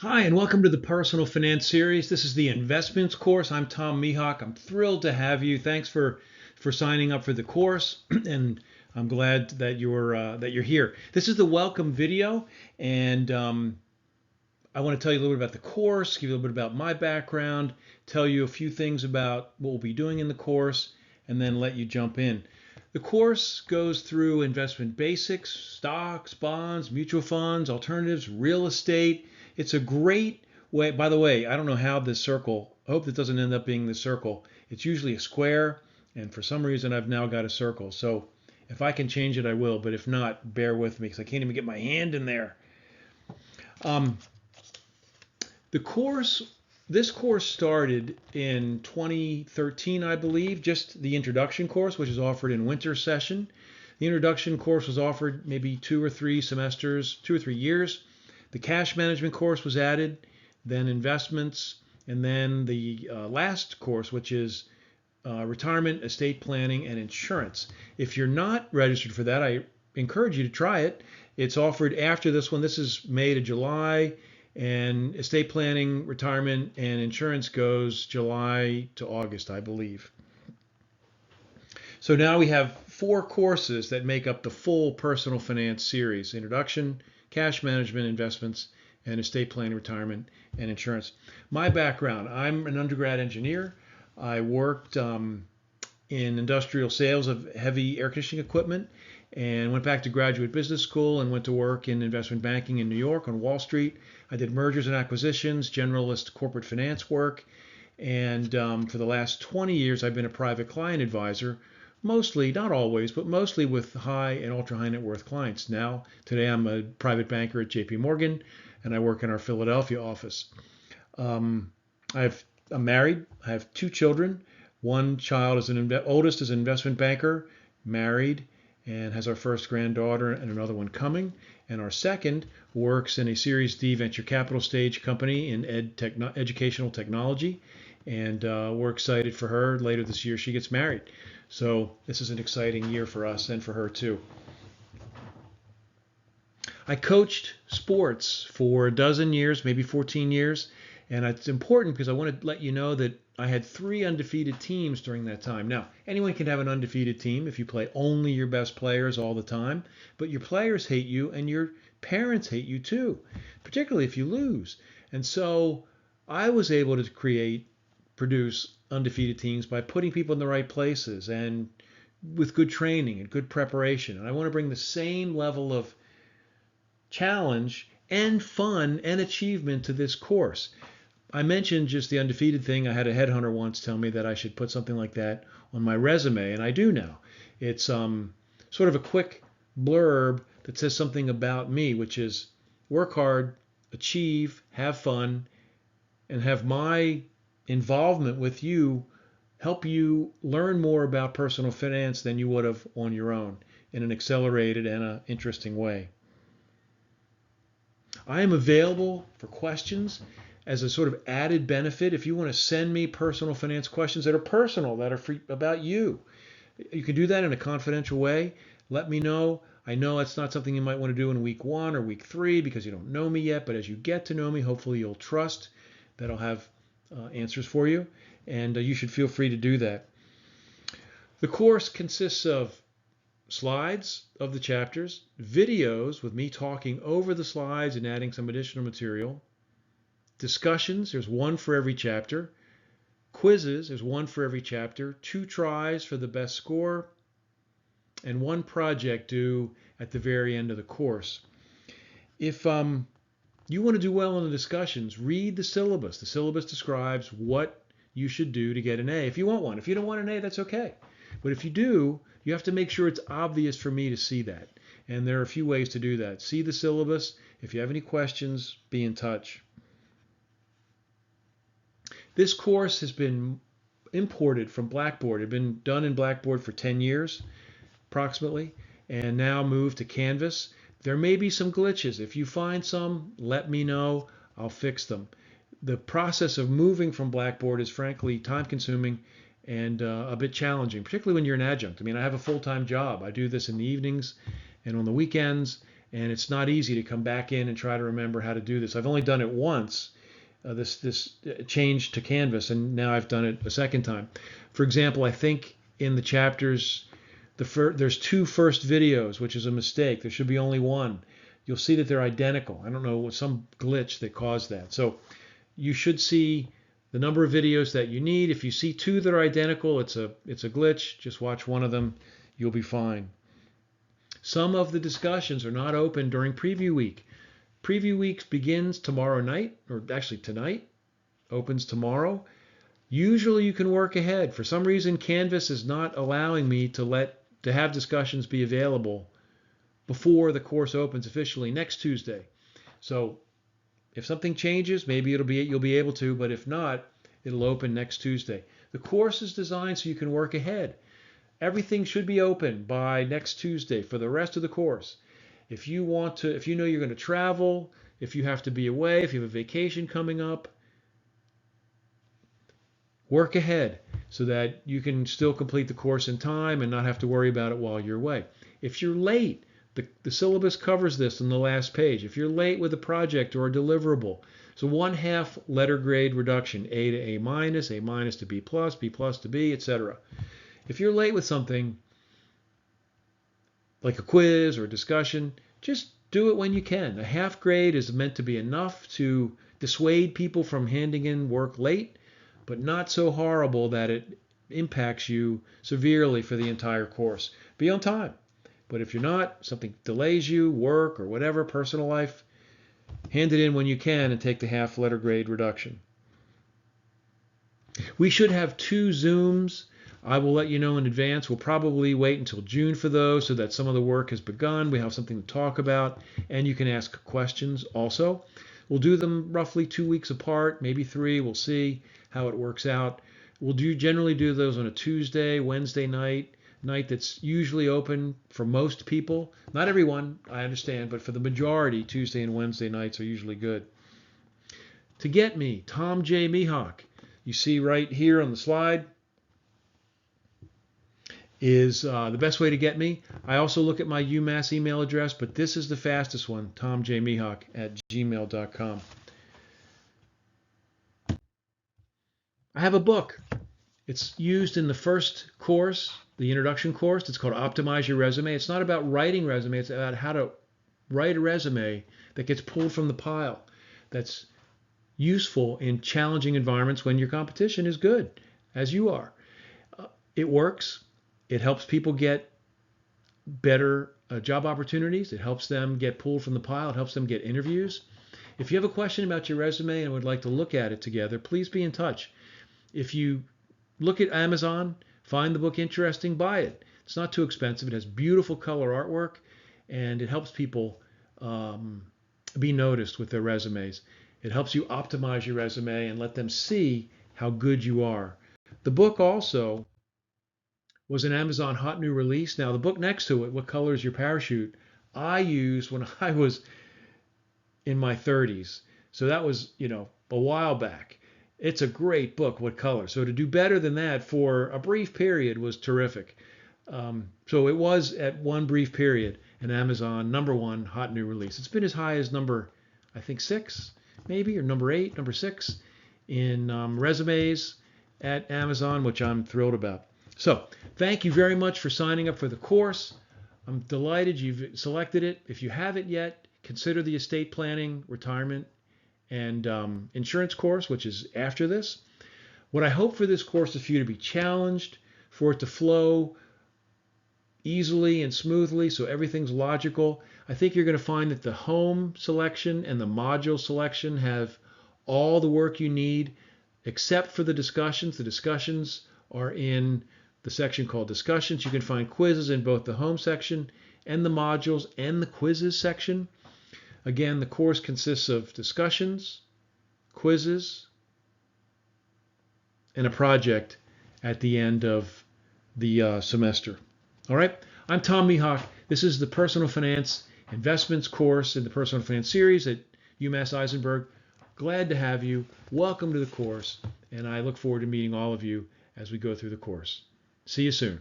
Hi, and welcome to the Personal Finance Series. This is the Investments course. I'm Tom Mihawk. I'm thrilled to have you. Thanks for signing up for the course, and I'm glad that you're here. This is the welcome video, and I want to tell you a little bit about the course, give you a little bit about my background, tell you a few things about what we'll be doing in the course, and then let you jump in. The course goes through investment basics, stocks, bonds, mutual funds, alternatives, real estate. It's a great way. By the way, I don't know how this circle, I hope it doesn't end up being the circle. It's usually a square, and for some reason I've now got a circle. So if I can change it, I will, but if not, bear with me because I can't even get my hand in there. Um, the course, this course started in 2013, I believe, just the introduction course, which is offered in winter session. The introduction course was offered maybe 2 or 3 years. The cash management course was added, then investments, and then the last course, which is retirement, estate planning, and insurance. If you're not registered for that, I encourage you to try it. It's offered after this one. This is May to July, and estate planning, retirement, and insurance goes July to August, I believe. So now we have 4 courses that make up the full personal finance series: introduction, cash management, investments, and estate planning, retirement, and insurance. My background: I'm an undergrad engineer. I worked in industrial sales of heavy air conditioning equipment and went back to graduate business school and went to work in investment banking in New York on Wall Street. I did mergers and acquisitions, generalist corporate finance work, and for the last 20 years, I've been a private client advisor, mostly, not always, but mostly with high and ultra high net worth clients. Now, today, I'm a private banker at JP Morgan, and I work in our Philadelphia office. Um, I'm married. I have 2 children. One child is oldest is an investment banker, married, and has our first granddaughter and another one coming. And our second works in a Series D venture capital stage company in educational technology. And we're excited for her. Later this year, she gets married. So this is an exciting year for us and for her too. I coached sports for a dozen years, maybe 14 years, and it's important because I want to let you know that I had 3 undefeated teams during that time. Now, anyone can have an undefeated team if you play only your best players all the time, but your players hate you and your parents hate you too, particularly if you lose. And so I was able to produce undefeated teams by putting people in the right places and with good training and good preparation. And I want to bring the same level of challenge and fun and achievement to this course. I mentioned just the undefeated thing. I had a headhunter once tell me that I should put something like that on my resume, and I do now. It's sort of a quick blurb that says something about me, which is work hard, achieve, have fun, and have my involvement with you help you learn more about personal finance than you would have on your own in an accelerated and an interesting way. I am available for questions as a sort of added benefit. If you want to send me personal finance questions that are personal, that are free, about you, you can do that in a confidential way. Let me know. I know it's not something you might want to do in week 1 or week 3 because you don't know me yet, but as you get to know me, hopefully you'll trust that I'll have answers for you, and you should feel free to do that. The course consists of slides of the chapters, videos with me talking over the slides and adding some additional material, discussions, there's one for every chapter, quizzes, there's one for every chapter, 2 tries for the best score, and 1 project due at the very end of the course. If you want to do well in the discussions, read the syllabus. The syllabus describes what you should do to get an A if you want one. If you don't want an A, that's okay. But if you do, you have to make sure it's obvious for me to see that. And there are a few ways to do that. See the syllabus. If you have any questions, be in touch. This course has been imported from Blackboard. It had been done in Blackboard for 10 years, approximately, and now moved to Canvas. There may be some glitches. If you find some, let me know. I'll fix them. The process of moving from Blackboard is frankly time consuming and a bit challenging, particularly when you're an adjunct. I mean, I have a full-time job. I do this in the evenings and on the weekends, and it's not easy to come back in and try to remember how to do this. I've only done it once, this change to Canvas, and now I've done it a second time. For example, I think in the chapters, there's two first videos, which is a mistake. There should be only one. You'll see that they're identical. I don't know, some glitch that caused that. So you should see the number of videos that you need. If you see two that are identical, it's a glitch. Just watch one of them. You'll be fine. Some of the discussions are not open during preview week. Preview week begins tomorrow night, or actually tonight, opens tomorrow. Usually you can work ahead. For some reason, Canvas is not allowing me to have discussions be available before the course opens officially next Tuesday. So if something changes, maybe you'll be able to, but if not, it'll open next Tuesday. The course is designed so you can work ahead. Everything should be open by next Tuesday for the rest of the course. If you know you're going to travel, if you have to be away, if you have a vacation coming up, work ahead so that you can still complete the course in time and not have to worry about it while you're away. If you're late, the syllabus covers this on the last page. If you're late with a project or a deliverable, so 1/2 letter grade reduction, A to A minus to B plus to B, etc. If you're late with something like a quiz or a discussion, just do it when you can. A 1/2 grade is meant to be enough to dissuade people from handing in work late, but not so horrible that it impacts you severely for the entire course. Be on time. But if you're not, something delays you, work or whatever, personal life, hand it in when you can and take the 1/2 letter grade reduction. We should have 2 Zooms. I will let you know in advance. We'll probably wait until June for those so that some of the work has begun. We have something to talk about, and you can ask questions also. We'll do them roughly 2 weeks apart, maybe 3. We'll see how it works out. We'll generally do those on a Tuesday, Wednesday night that's usually open for most people. Not everyone, I understand, but for the majority, Tuesday and Wednesday nights are usually good. To get me, Tom J. Mihawk, you see right here on the slide, is the best way to get me. I also look at my UMass email address, but this is the fastest one, tomjmihawk@gmail.com. I have a book. It's used in the first course, the introduction course. It's called Optimize Your Resume. It's not about writing resume. It's about how to write a resume that gets pulled from the pile, that's useful in challenging environments when your competition is good, as you are. It works. It helps people get better job opportunities. It helps them get pulled from the pile. It helps them get interviews. If you have a question about your resume and would like to look at it together, please be in touch. If you look at Amazon, find the book interesting, buy it. It's not too expensive. It has beautiful color artwork, and it helps people be noticed with their resumes. It helps you optimize your resume and let them see how good you are. The book also was an Amazon hot new release. Now, the book next to it, What Color is Your Parachute, I used when I was in my 30s. So that was, a while back. It's a great book, What Color. So to do better than that for a brief period was terrific. So it was at one brief period an Amazon #1 hot new release. It's been as high as number, I think 6 maybe, or number 8, number 6 in resumes at Amazon, which I'm thrilled about. So thank you very much for signing up for the course. I'm delighted you've selected it. If you haven't yet, consider the estate planning, retirement, and insurance course, which is after this. What I hope for this course is for you to be challenged, for it to flow easily and smoothly so everything's logical. I think you're going to find that the home selection and the module selection have all the work you need except for the discussions. The discussions are in the section called Discussions. You can find quizzes in both the home section and the modules and the quizzes section. Again, the course consists of discussions, quizzes, and a project at the end of the semester. All right, I'm Tom Mihawk. This is the Personal Finance Investments course in the Personal Finance series at UMass Isenberg. Glad to have you. Welcome to the course, and I look forward to meeting all of you as we go through the course. See you soon.